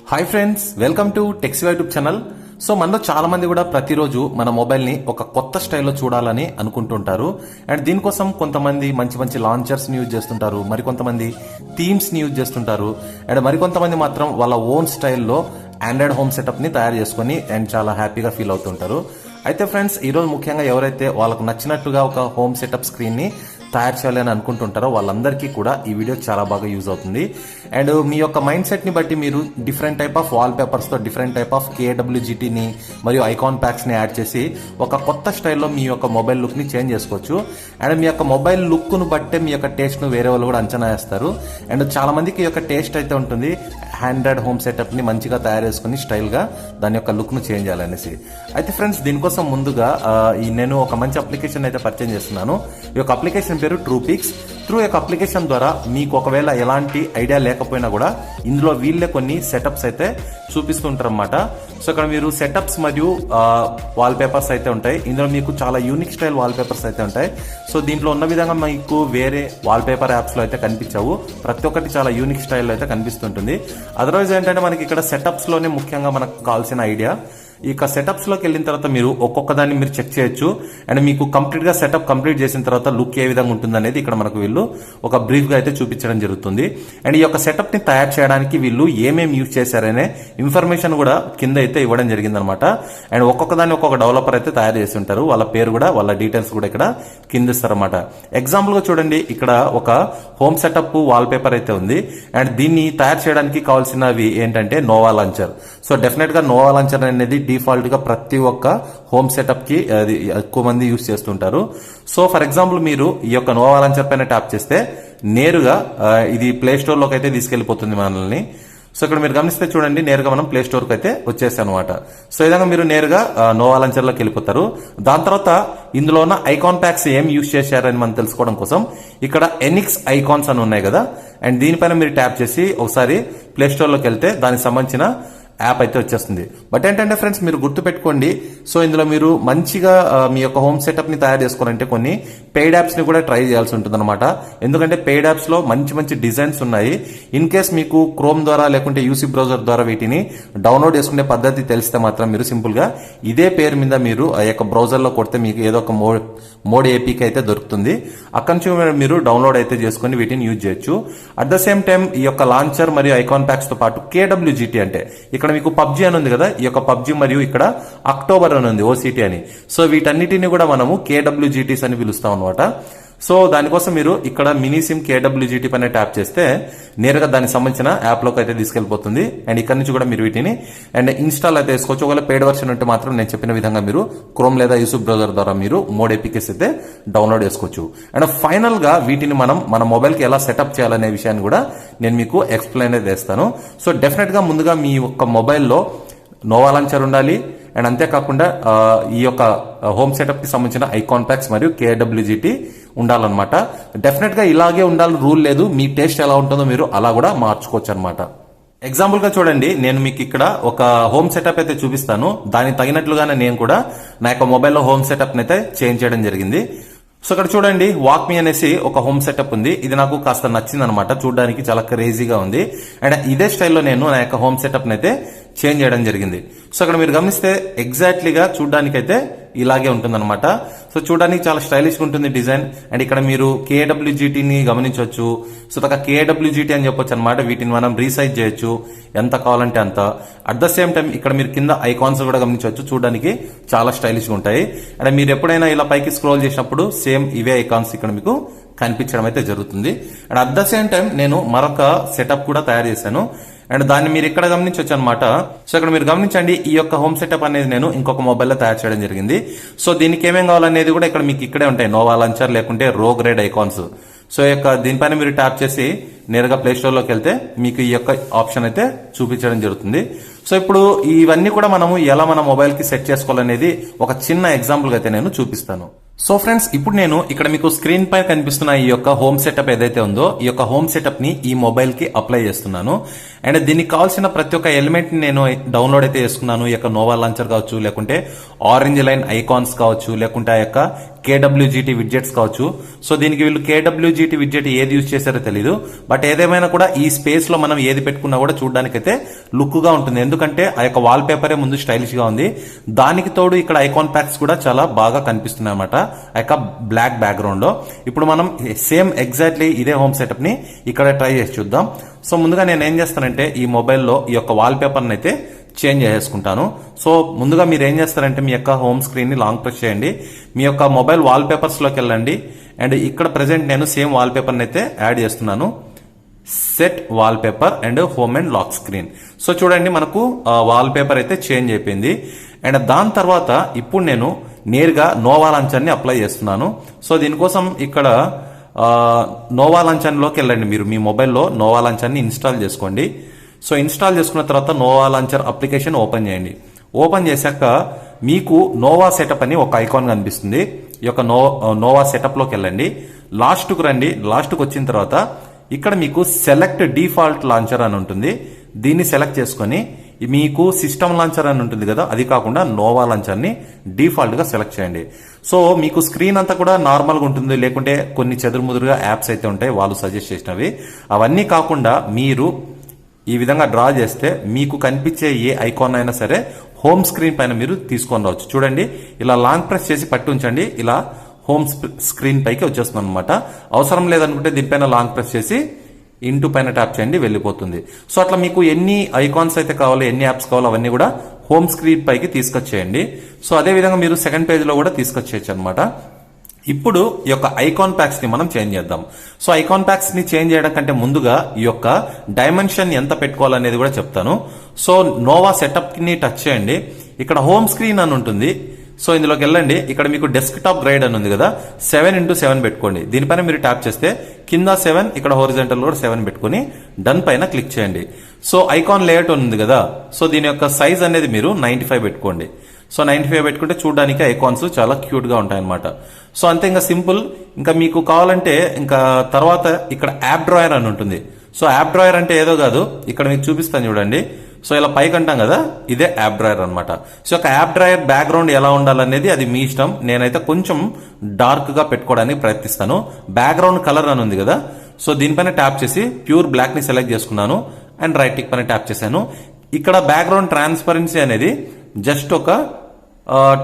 Hi friends, welcome to Siva YouTube channel. So మనలో చాలా మంది కూడా ప్రతిరోజు మన మొబైల్ ని ఒక కొత్త స్టైల్లో చూడాలని అనుకుంటుంటారు. అండ్ దీనికోసం కొంతమంది మంచి మంచి లాంచర్స్ ని యూజ్ చేస్తుంటారు, మరికొంతమంది థీమ్స్ ని యూజ్ చేస్తుంటారు, అండ్ మరికొంతమంది మాత్రం వాళ్ళ ఓన్ స్టైల్లో ఆండ్రాయిడ్ హోమ్ సెటప్ ని తయారు చేసుకుని అండ్ చాలా హ్యాపీగా ఫీల్ అవుతుంటారు. అయితే ఫ్రెండ్స్, ఈరోజు ముఖ్యంగా ఎవరైతే వాళ్ళకు నచ్చినట్టుగా ఒక హోమ్ సెటప్ స్క్రీన్ ని తయారు చేయాలని అనుకుంటుంటారో వాళ్ళందరికీ కూడా ఈ వీడియో చాలా బాగా యూజ్ అవుతుంది. అండ్ మీ యొక్క మైండ్ సెట్ ని బట్టి మీరు different type of wall papers తో డిఫరెంట్ టైప్ ఆఫ్ KWGTని మరియు ఐకాన్ ప్యాక్స్ ని యాడ్ చేసి ఒక కొత్త స్టైల్లో మీ యొక్క మొబైల్ లుక్ ని చేంజ్ చేసుకోవచ్చు. అండ్ మీ యొక్క మొబైల్ లుక్ ను బట్టే మీ యొక్క టేస్ట్ ను వేరే వాళ్ళు కూడా అంచనా వేస్తారు. అండ్ చాలా మందికి ఈ యొక్క టేస్ట్ అయితే ఉంటుంది ఆండ్రాయిడ్ హోమ్ సెటప్ ని మంచిగా తయారు చేసుకుని స్టైల్ గా దాని యొక్క లుక్ ను చేంజ్ చేయాలనేసి. అయితే ఫ్రెండ్స్, దీనికోసం ముందుగా నేను ఒక మంచి అప్లికేషన్ అయితే పర్చేజ్ చేస్తున్నాను. ఈ యొక్క అప్లికేషన్ పేరు ట్రూపిక్స్. త్రూ యొక్క అప్లికేషన్ ద్వారా మీకు ఒకవేళ ఎలాంటి ఐడియా లేకపోయినా కూడా ఇందులో వీళ్ళే కొన్ని సెటప్స్ అయితే చూపిస్తుంటారు అన్నమాట. సో ఇక్కడ మీరు సెటప్స్ మరియు వాల్ పేపర్స్ అయితే ఉంటాయి. ఇందులో మీకు చాలా యూనిక్ స్టైల్ వాల్ పేపర్స్ అయితే ఉంటాయి. సో దీంట్లో ఉన్న విధంగా మీకు వేరే వాల్ పేపర్ యాప్స్ లో అయితే కనిపించవు. ప్రతి ఒక్కటి చాలా యూనిక్ స్టైల్లో అయితే కనిపిస్తుంటుంది. అదర్వైజ్ ఏంటంటే మనకి ఇక్కడ సెటప్స్ లోనే ముఖ్యంగా మనకు కావాల్సిన ఐడియా. ఇక సెటప్స్ లోకి వెళ్ళిన తర్వాత మీరు ఒక్కొక్క దాన్ని మీరు చెక్ చేయొచ్చు. అండ్ మీకు కంప్లీట్ గా సెటప్ కంప్లీట్ చేసిన తర్వాత లుక్ ఏ విధంగా ఉంటుంది అనేది ఇక్కడ మనకు వీళ్ళు ఒక బ్రీఫ్ గా అయితే చూపించడం జరుగుతుంది. అండ్ ఈ యొక్క సెటప్ ని తయారు చేయడానికి వీళ్ళు ఏమేమి యూజ్ చేశారనే ఇన్ఫర్మేషన్ కూడా కింద అయితే ఇవ్వడం జరిగింది అనమాట. అండ్ ఒక్కొక్క దాన్ని ఒక్కొక్క డెవలపర్ అయితే తయారు చేసి ఉంటారు. వాళ్ళ పేరు కూడా వాళ్ళ డీటెయిల్స్ కూడా ఇక్కడ కింద ఇస్తారన్నమాట. ఎగ్జాంపుల్ గా చూడండి, ఇక్కడ ఒక హోమ్ సెటప్ వాల్ పేపర్ అయితే ఉంది. అండ్ దీన్ని తయారు చేయడానికి కావాల్సినవి ఏంటంటే నోవా లాంచర్. సో డెఫినెట్ గా నోవా లాంచర్ అనేది డిఫాల్ట్ గా ప్రతి ఒక్క హోమ్ సెటప్ కి అది ఎక్కువ మంది యూజ్ చేస్తుంటారు. సో ఫర్ ఎగ్జాంపుల్ మీరు ఈ యొక్క నోవా లాంచర్ పైన ట్యాప్ చేస్తే నేరుగా ఇది ప్లే స్టోర్ లోకి అయితే తీసుకెళ్లిపోతుంది మనల్ని. సో ఇక్కడ మీరు గమనిస్తే చూడండి, నేరుగా మనం ప్లే స్టోర్ కి అయితే వచ్చేసాం అనమాట. సో ఈ విధంగా మీరు నేరుగా నోవా లాంచర్ లోకి వెళ్ళిపోతారు. దాని తర్వాత ఇందులో ఉన్న ఐకాన్ ప్యాక్స్ ఏం యూజ్ చేశారని మనం తెలుసుకోవడం కోసం ఇక్కడ ఎనిక్స్ ఐకాన్స్ అని ఉన్నాయి కదా, అండ్ దీనిపైన మీరు ట్యాప్ చేసి ఒకసారి ప్లే స్టోర్ లోకి వెళ్తే దానికి సంబంధించిన యాప్ అయితే వచ్చేస్తుంది. బట్ ఏంటంటే ఫ్రెండ్స్, మీరు గుర్తుపెట్టుకోండి, సో ఇందులో మీరు మంచిగా మీ యొక్క హోమ్ సెటప్ ని తయారు చేసుకోవాలంటే కొన్ని పెయిడ్ యాప్స్ ని కూడా ట్రై చేయాల్సి ఉంటుంది అనమాట. ఎందుకంటే పెయిడ్ యాప్స్ లో మంచి మంచి డిజైన్స్ ఉన్నాయి. ఇన్ కేస్ మీకు క్రోమ్ ద్వారా లేకుంటే యూసీ బ్రౌజర్ ద్వారా వీటిని డౌన్లోడ్ చేసుకునే పద్ధతి తెలిస్తే మాత్రం మీరు సింపుల్ గా ఇదే పేరు మీద మీరు ఆ యొక్క బ్రౌజర్ లో కొడితే మీకు ఏదో ఒక మోడ్ ఏపీకి అయితే దొరుకుతుంది. అక్కడి నుంచి మీరు డౌన్లోడ్ అయితే చేసుకుని వీటిని యూజ్ చేయొచ్చు. అట్ ద సేమ్ టైం ఈ యొక్క లాంచర్ మరియు ఐకాన్ ప్యాక్స్ తో పాటు KWGT అంటే ఇక్కడ మీకు పబ్జీ అని ఉంది కదా, ఈ యొక్క పబ్జీ మరియు ఇక్కడ అక్టోబర్ అని ఉంది OCT అని. సో వీటన్నిటిని కూడా మనము KWGTs అని పిలుస్తాం అనమాట. సో దానికోసం మీరు ఇక్కడ మినీ సిమ్ KWGT పైన ట్యాప్ చేస్తే నేరుగా దానికి సంబంధించిన యాప్ లోకి అయితే తీసుకెళ్లిపోతుంది. అండ్ ఇక్కడ నుంచి కూడా మీరు వీటిని అండ్ ఇన్స్టాల్ అయితే చేసుకోవచ్చు. ఒకవేళ పెయిడ్ వర్షన్ ఉంటే మాత్రం నేను చెప్పిన విధంగా మీరు క్రోమ్ లేదా యూట్యూబ్ బ్రౌజర్ ద్వారా మీరు మోడ్ ఏపీకేస్ అయితే డౌన్లోడ్ చేసుకోవచ్చు. అండ్ ఫైనల్ గా వీటిని మనం మన మొబైల్ కి ఎలా సెటప్ చేయాలనే విషయాన్ని కూడా నేను మీకు ఎక్స్ప్లెయిన్ అయితే చేస్తాను. సో డెఫినెట్ గా ముందుగా మీ యొక్క మొబైల్లో నోవా లాంచర్ ఉండాలి. అండ్ అంతేకాకుండా ఈ యొక్క హోమ్ సెటప్ కి సంబంధించిన ఐకాన్ ప్యాక్స్ మరియు KWGT ఉండాలన్నమాట. డెఫినెట్ గా ఇలాగే ఉండాలని రూల్ లేదు. మీ టేస్ట్ ఎలా ఉంటుందో మీరు అలా కూడా మార్చుకోవచ్చు అనమాట. ఎగ్జాంపుల్ గా చూడండి, నేను మీకు ఇక్కడ ఒక హోమ్ సెటప్ అయితే చూపిస్తాను. దానికి తగినట్లుగానే నేను కూడా నా యొక్క మొబైల్లో హోమ్ సెటప్ అయితే చేంజ్ చేయడం జరిగింది. సో ఇక్కడ చూడండి, వాక్ మీ అనేసి ఒక హోమ్ సెటప్ ఉంది. ఇది నాకు కాస్త నచ్చింది అనమాట. చూడడానికి చాలా క్రేజీగా ఉంది. అండ్ ఇదే స్టైల్లో నేను నా యొక్క హోమ్ సెటప్ అయితే చేంజ్ చేయడం జరిగింది. సో అక్కడ మీరు గమనిస్తే ఎగ్జాక్ట్లీగా చూడడానికి అయితే ఇలాగే ఉంటుంది అనమాట. సో చూడడానికి చాలా స్టైలిష్ గా ఉంటుంది డిజైన్. అండ్ ఇక్కడ మీరు KWGT ని గమనించవచ్చు. సో KWGT అని చెప్పొచ్చు అనమాట. వీటిని మనం రీసైజ్ చేయొచ్చు ఎంత కావాలంటే అంత. అట్ ద సేమ్ టైం ఇక్కడ మీరు కింద ఐకాన్స్ కూడా గమనించవచ్చు. చూడడానికి చాలా స్టైలిష్ గా ఉంటాయి. అండ్ మీరు ఎప్పుడైనా ఇలా పైకి స్క్రోల్ చేసినప్పుడు సేమ్ ఇవే ఐకాన్స్ ఇక్కడ మీకు కనిపించడం అయితే జరుగుతుంది. And at the same time నేను మరొక సెటప్ కూడా తయారు చేశాను. అండ్ దాన్ని మీరు ఇక్కడ గమనించవచ్చు అనమాట. సో ఇక్కడ మీరు గమనించండి, ఈ యొక్క హోమ్ సెటప్ అనేది నేను ఇంకొక మొబైల్లో తయారు చేయడం జరిగింది. సో దీనికి ఏమేం కావాలనేది కూడా ఇక్కడ మీకు ఇక్కడే ఉంటాయి. నోవా లాంచర్ లేకుంటే రో గ్రేడ్ ఐకాన్స్. సో దీనిపైన మీరు ట్యాప్ చేసి నేరుగా ప్లే స్టోర్ లోకి వెళ్తే మీకు ఈ యొక్క ఆప్షన్ అయితే చూపించడం జరుగుతుంది. సో ఇప్పుడు ఇవన్నీ కూడా మనము ఎలా మన మొబైల్ కి సెట్ చేసుకోవాలనేది ఒక చిన్న ఎగ్జాంపుల్ గా అయితే నేను చూపిస్తాను. సో ఫ్రెండ్స్, ఇప్పుడు నేను ఇక్కడ మీకు స్క్రీన్ పై కనిపిస్తున్న ఈ యొక్క హోమ్ సెటప్ ఏదైతే ఉందో ఈ యొక్క హోమ్ సెటప్ ని ఈ మొబైల్ కి అప్లై చేస్తున్నాను. అండ్ దీనికి కావాల్సిన ప్రతి ఒక్క ఎలిమెంట్ ని నేను డౌన్లోడ్ అయితే చేసుకున్నాను. ఈ యొక్క నోవా లాంచర్ కావచ్చు, లేకుంటే ఆరెంజ్ లైన్ ఐకాన్స్ కావచ్చు, లేకుంటే ఆ యొక్క KWGT విడ్జెట్స్ కావచ్చు. సో దీనికి వీళ్ళు KWGT విడ్జెట్ ఏది యూజ్ చేశారో తెలీదు. బట్ ఏదేమైనా కూడా ఈ స్పేస్ లో మనం ఏది పెట్టుకున్నా కూడా చూడడానికైతే లుక్ గా ఉంటుంది. ఎందుకంటే ఆ యొక్క వాల్ పేపరే ముందు స్టైలిష్ గా ఉంది. దానికి తోడు ఇక్కడ ఐకాన్ ప్యాక్స్ కూడా చాలా బాగా కనిపిస్తున్నాయి అన్నమాట ఆ యొక్క బ్లాక్ బ్యాక్గ్రౌండ్ లో. ఇప్పుడు మనం సేమ్ ఎగ్జాక్ట్లీ ఇదే హోమ్ సెటప్ ని ఇక్కడ ట్రై చేసి చూద్దాం. సో ముందుగా నేను ఏం చేస్తానంటే ఈ మొబైల్లో ఈ యొక్క వాల్ పేపర్ అయితే చేంజ్ చేసుకుంటాను. సో ముందుగా మీరు ఏం చేస్తారంటే మీ యొక్క హోమ్ స్క్రీన్ ని లాంగ్ ప్రెస్ చేయండి. మీ యొక్క మొబైల్ వాల్ పేపర్స్ లోకి వెళ్ళండి. అండ్ ఇక్కడ ప్రెసెంట్ నేను సేమ్ వాల్ పేపర్ అయితే యాడ్ చేస్తున్నాను. Set wallpaper and home and lock screen. So చూడండి మనకు వాల్ పేపర్ అయితే చేంజ్ అయిపోయింది. అండ్ దాని తర్వాత ఇప్పుడు నేను నేరుగా నోవా లాంచర్ ని అప్లై చేస్తున్నాను. సో దీనికోసం ఇక్కడ నోవా లాంచర్ లోకి వెళ్ళండి. మీరు మీ మొబైల్లో నోవా లాంచర్ ని ఇన్స్టాల్ చేసుకోండి. సో ఇన్స్టాల్ చేసుకున్న తర్వాత నోవా లాంచర్ అప్లికేషన్ ఓపెన్ చేయండి. ఓపెన్ చేశాక మీకు నోవా సెటప్ అని ఒక ఐకాన్ కనిపిస్తుంది. ఈ యొక్క నోవా సెటప్ లోకి వెళ్ళండి. లాస్ట్కు రండి. లాస్ట్కు వచ్చిన తర్వాత ఇక్కడ మీకు సెలెక్ట్ డిఫాల్ట్ లాంచర్ అని ఉంటుంది. దీన్ని సెలెక్ట్ చేసుకొని మీకు సిస్టమ్ లాంచర్ అని ఉంటుంది కదా, అది కాకుండా నోవా లాంచర్ ని డిఫాల్ట్ గా సెలెక్ట్ చేయండి. సో మీకు స్క్రీన్ అంతా కూడా నార్మల్ గా ఉంటుంది, లేకుంటే కొన్ని చెదురుముదురుగా యాప్స్ అయితే ఉంటాయి వాళ్ళు సజెస్ట్ చేసినవి. అవన్నీ కాకుండా మీరు ఈ విధంగా డ్రా చేస్తే మీకు కనిపించే ఏ ఐకాన్ అయినా సరే హోమ్ స్క్రీన్ పైన మీరు తీసుకొని రావచ్చు. చూడండి ఇలా లాంగ్ ప్రెస్ చేసి పట్టి ఉంచండి. ఇలా హోమ్ స్క్రీన్ పైకి వచ్చేస్తుంది అనమాట. అవసరం లేదనుకుంటే దీనిపైన లాంగ్ ప్రెస్ చేసి ఇంటూ పైన ట్యాప్ చేయండి, వెళ్ళిపోతుంది. సో అట్లా మీకు ఎన్ని ఐకాన్స్ అయితే కావాలో, ఎన్ని యాప్స్ కావాలో అవన్నీ కూడా హోమ్ స్క్రీన్ పైకి తీసుకొచ్చేయండి. సో అదే విధంగా మీరు సెకండ్ పేజ్ లో కూడా తీసుకొచ్చేయచ్చు అనమాట. ఇప్పుడు ఈ యొక్క ఐకాన్ ప్యాక్స్ ని మనం చేంజ్ చేద్దాం. సో ఐకాన్ ప్యాక్స్ ని చేంజ్ చేయడం కంటే ముందుగా ఈ యొక్క డైమెన్షన్ ఎంత పెట్టుకోవాలనేది కూడా చెప్తాను. సో నోవా సెటప్ ని టచ్ చేయండి. ఇక్కడ హోమ్ స్క్రీన్ అని ఉంటుంది. సో ఇందులోకి వెళ్ళండి. ఇక్కడ మీకు డెస్క్ టాప్ గైడ్ అని ఉంది కదా, 7x7 పెట్టుకోండి. దీనిపైన మీరు ట్యాప్ చేస్తే కింద 7, ఇక్కడ హోరిజాంటల్ కూడా 7 పెట్టుకుని డన్ పైన క్లిక్ చేయండి. సో ఐకాన్ లేఅవుట్ ఉంది కదా, సో దీని యొక్క సైజ్ అనేది మీరు 95 పెట్టుకోండి. సో 95 పెట్టుకుంటే చూడడానికి ఐకాన్స్ చాలా క్యూట్ గా ఉంటాయి అనమాట. సో అంతే, ఇంకా సింపుల్. ఇంకా మీకు కావాలంటే ఇంకా తర్వాత ఇక్కడ యాప్ డ్రాయర్ అని ఉంటుంది. సో యాప్ డ్రాయర్ అంటే ఏదో కాదు, ఇక్కడ మీకు చూపిస్తాను చూడండి. సో ఇలా పైకి అంటాం కదా, ఇదే యాప్ డ్రాయర్ అనమాట. సో ఒక యాప్ డ్రాయర్ బ్యాక్గ్రౌండ్ ఎలా ఉండాలనేది అది మీ ఇష్టం. నేనైతే కొంచెం డార్క్ గా పెట్టుకోవడానికి ప్రయత్నిస్తాను. బ్యాక్గ్రౌండ్ కలర్ అని ఉంది కదా, సో దీనిపైన ట్యాప్ చేసి ప్యూర్ బ్లాక్ ని సెలెక్ట్ చేసుకున్నాను అండ్ రైట్ టిక్ పైన ట్యాప్ చేశాను. ఇక్కడ బ్యాక్గ్రౌండ్ ట్రాన్స్పరెన్సీ అనేది జస్ట్ ఒక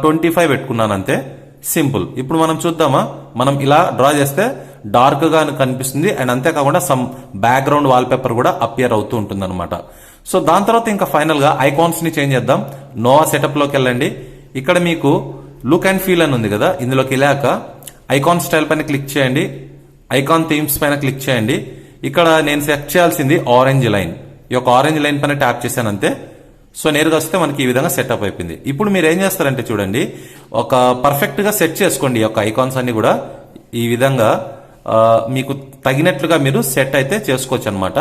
25 పెట్టుకున్నాను అంతే, సింపుల్. ఇప్పుడు మనం చూద్దామా, మనం ఇలా డ్రా చేస్తే డార్క్ గా కనిపిస్తుంది అండ్ అంతేకాకుండా సమ్ బ్యాక్గ్రౌండ్ వాల్ పేపర్ కూడా అపియర్ అవుతూ ఉంటుంది అనమాట. సో దాని తర్వాత ఇంకా ఫైనల్ గా ఐకాన్స్ ని చేంజ్ చేద్దాం. నోవా సెటప్ లోకి వెళ్ళండి. ఇక్కడ మీకు లుక్ అండ్ ఫీల్ అని ఉంది కదా, ఇందులోకి వెళ్ళాక ఐకాన్ స్టైల్ పైన క్లిక్ చేయండి. ఐకాన్ థీమ్స్ పైన క్లిక్ చేయండి. ఇక్కడ నేను సెలెక్ట్ చేయాల్సింది ఆరెంజ్ లైన్. ఈ యొక్క ఆరెంజ్ లైన్ పైన ట్యాప్ చేశాను అంతే. సో నేరుగా వస్తే మనకి ఈ విధంగా సెటప్ అయిపోయింది. ఇప్పుడు మీరు ఏం చేస్తారంటే చూడండి, ఒక పర్ఫెక్ట్ గా సెట్ చేసుకోండి. ఈ యొక్క ఐకాన్స్ అన్ని కూడా ఈ విధంగా మీకు తగినట్లుగా మీరు సెట్ అయితే చేసుకోవచ్చు అనమాట.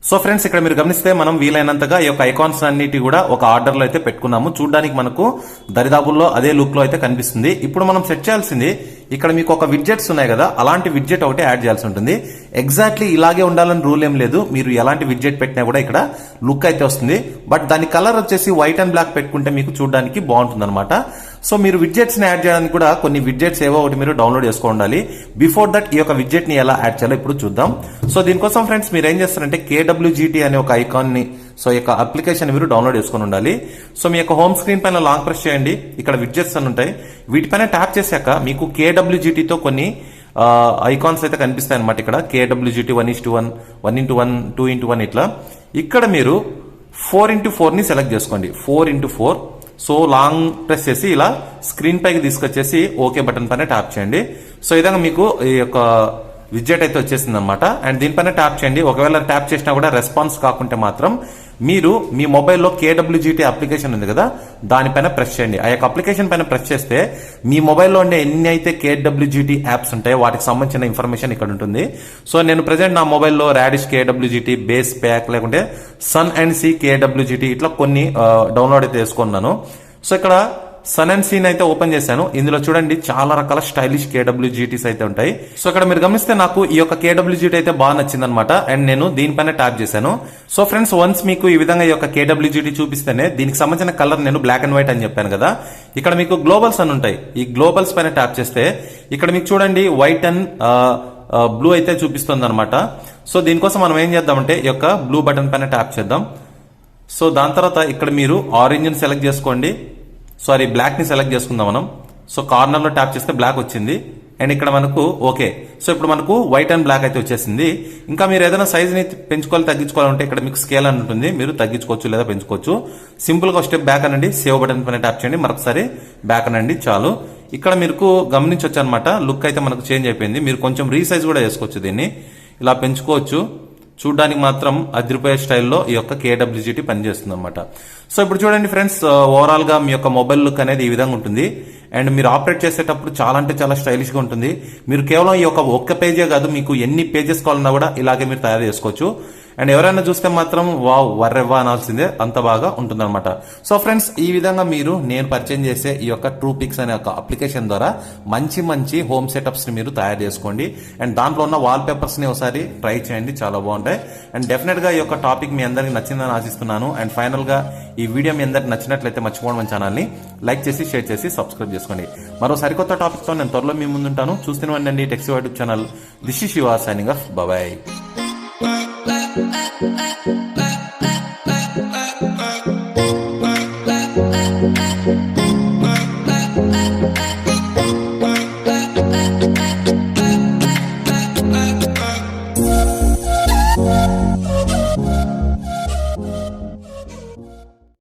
సో ఫ్రెండ్స్, ఇక్కడ మీరు గమనిస్తే మనం వీలైనంతగా ఈ యొక్క ఐకాన్స్ అన్నిటి కూడా ఒక ఆర్డర్ లో అయితే పెట్టుకున్నాము. చూడడానికి మనకు దరిదాపుల్లో అదే లుక్ లో అయితే కనిపిస్తుంది. ఇప్పుడు మనం సెట్ చేయాల్సింది, ఇక్కడ మీకు ఒక విడ్జెట్స్ ఉన్నాయి కదా, అలాంటి విడ్జెట్ ఒకటి యాడ్ చేయాల్సి ఉంటుంది. ఎగ్జాక్ట్లీ ఇలాగే ఉండాలని రూల్ ఏం లేదు. మీరు ఎలాంటి విడ్జెట్ పెట్టినా కూడా ఇక్కడ లుక్ అయితే వస్తుంది. బట్ దాని కలర్ వచ్చేసి వైట్ అండ్ బ్లాక్ పెట్టుకుంటే మీకు చూడడానికి బాగుంటుంది అనమాట. సో మీరు విడ్జెట్స్ ని యాడ్ చేయడానికి కూడా కొన్ని విడ్జెట్స్ ఏవో ఒకటి మీరు డౌన్లోడ్ చేసుకోవాలి. బిఫోర్ దట్ ఈ యొక్క విడ్జెట్ ని ఎలా యాడ్ చేయాలో ఇప్పుడు చూద్దాం. సో దీనికోసం ఫ్రెండ్స్ మీరు ఏం చేస్తారంటే KWGT అనే ఒక ఐకాన్ ని, సో ఈ యొక్క అప్లికేషన్ మీరు డౌన్లోడ్ చేసుకుని ఉండాలి. సో మీ యొక్క హోమ్ స్క్రీన్ పైన లాంగ్ ప్రెస్ చేయండి. ఇక్కడ విడ్జెట్స్ అని ఉంటాయి. వీటిపైన ట్యాప్ చేశాక మీకు KWGT తో కొన్ని ఐకాన్స్ అయితే కనిపిస్తాయి అనమాట. ఇక్కడ KWGT 1:1, 1:1, 2:1 ఇట్లా. ఇక్కడ మీరు 4:4 ని సెలెక్ట్ చేసుకోండి. 4:4. సో లాంగ్ ప్రెస్ చేసి ఇలా స్క్రీన్ పైకి తీసుకొచ్చేసి ఓకే బటన్ పైన ట్యాప్ చేయండి. సో ఈ విధంగా మీకు ఈ యొక్క విడ్జెట్ అయితే వచ్చేసింది అనమాట. అండ్ దీనిపైన ట్యాప్ చేయండి. ఒకవేళ ట్యాప్ చేసినా కూడా రెస్పాన్స్ కాకుంటే మాత్రం మీరు మీ మొబైల్లో KWGT అప్లికేషన్ ఉంది కదా, దానిపైన ప్రెస్ చేయండి. ఆ యొక్క అప్లికేషన్ పైన ప్రెస్ చేస్తే మీ మొబైల్లో ఉండే ఎన్ని అయితే KWGT యాప్స్ ఉంటాయో వాటికి సంబంధించిన ఇన్ఫర్మేషన్ ఇక్కడ ఉంటుంది. సో నేను ప్రెసెంట్ నా మొబైల్లో రాడిష్ KWGT, బేస్ ప్యాక్, లేకుంటే సన్ అండ్ సీ KWGT ఇట్లా కొన్ని డౌన్లోడ్ అయితే చేసుకున్నాను. సో ఇక్కడ సన్ అండ్ సీన్ అయితే ఓపెన్ చేశాను. ఇందులో చూడండి చాలా రకాల స్టైలిష్ కేడబ్ల్యూజీటీస్ అయితే ఉంటాయి. సో ఇక్కడ మీరు గమనిస్తే నాకు ఈ యొక్క కేడబ్ల్యూజీటీ అయితే బాగా నచ్చింది అనమాట. అండ్ నేను దీనిపైన ట్యాప్ చేశాను. సో ఫ్రెండ్స్, వన్స్ మీకు ఈ విధంగా ఈ యొక్క కేడబ్ల్యూజీటీ చూపిస్తేనే దీనికి సంబంధించిన కలర్ నేను బ్లాక్ అండ్ వైట్ అని చెప్పాను కదా. ఇక్కడ మీకు గ్లోబల్స్ అని ఉంటాయి. ఈ గ్లోబల్స్ పైన ట్యాప్ చేస్తే ఇక్కడ మీకు చూడండి వైట్ అండ్ బ్లూ అయితే చూపిస్తుంది అనమాట. సో దీనికోసం మనం ఏం చేద్దామంటే ఈ యొక్క బ్లూ బటన్ పైన ట్యాప్ చేద్దాం. సో దాని తర్వాత ఇక్కడ మీరు ఆరెంజ్ ని సెలెక్ట్ చేసుకోండి. సారీ, బ్లాక్ ని సెలెక్ట్ చేసుకుందాం మనం. సో కార్నర్ లో ట్యాప్ చేస్తే బ్లాక్ వచ్చింది. అండ్ ఇక్కడ మనకు ఓకే. సో ఇప్పుడు మనకు వైట్ అండ్ బ్లాక్ అయితే వచ్చేసింది. ఇంకా మీరు ఏదైనా సైజ్ ని పెంచుకోవాలి తగ్గించుకోవాలంటే ఇక్కడ మీకు స్కేల్ అని ఉంటుంది. మీరు తగ్గించుకోవచ్చు లేదా పెంచుకోవచ్చు. సింపుల్ గా స్టెప్ బ్యాక్ అనండి, సేవ్ బటన్ పైన ట్యాప్ చేయండి, మరొకసారి బ్యాక్ అనండి, చాలు. ఇక్కడ మీకు గమనించవచ్చు అనమాట, లుక్ అయితే మనకు చేంజ్ అయిపోయింది. మీరు కొంచెం రీసైజ్ కూడా చేసుకోవచ్చు, దీన్ని ఇలా పెంచుకోవచ్చు. చూడడానికి మాత్రం అదిరిపోయే స్టైల్లో ఈ యొక్క కేడబ్ల్యూజీటీ పనిచేస్తుంది అనమాట. సో ఇప్పుడు చూడండి ఫ్రెండ్స్, ఓవరాల్ గా మీ యొక్క మొబైల్ లుక్ అనేది ఈ విధంగా ఉంటుంది. అండ్ మీరు ఆపరేట్ చేసేటప్పుడు చాలా అంటే చాలా స్టైలిష్ గా ఉంటుంది. మీరు కేవలం ఈ యొక్క ఒక్క పేజే కాదు, మీకు ఎన్ని పేజెస్ కావాలన్నా కూడా ఇలాగే మీరు తయారు చేసుకోవచ్చు. అండ్ ఎవరైనా చూస్తే మాత్రం వావ్ వర్రెవ్వా అనాల్సిందే, అంత బాగా ఉంటుందన్నమాట. సో ఫ్రెండ్స్, ఈ విధంగా మీరు నేను పరిచయం చేసే ఈ యొక్క ట్రూ పిక్స్ అనే ఒక అప్లికేషన్ ద్వారా మంచి మంచి హోమ్ సెటప్స్ ని మీరు తయారు చేసుకోండి. అండ్ దాంట్లో ఉన్న వాల్ పేపర్స్ ని ఒకసారి ట్రై చేయండి, చాలా బాగుంటాయి. అండ్ డెఫినెట్ గా ఈ యొక్క టాపిక్ మీ అందరికి నచ్చిందని ఆశిస్తున్నాను. అండ్ ఫైనల్ గా ఈ వీడియో మీ అందరికి నచ్చినట్లయితే మర్చిపోవడం మన ఛానల్ ని లైక్ చేసి షేర్ చేసి సబ్స్క్రైబ్ చేసుకోండి. మరో సరికొత్త టాపిక్ తో నేను త్వరలో మీ ముందుంటాను. చూస్తూనే ఉండండి Techs YouTube channel. This is Shiva signing off. Bye.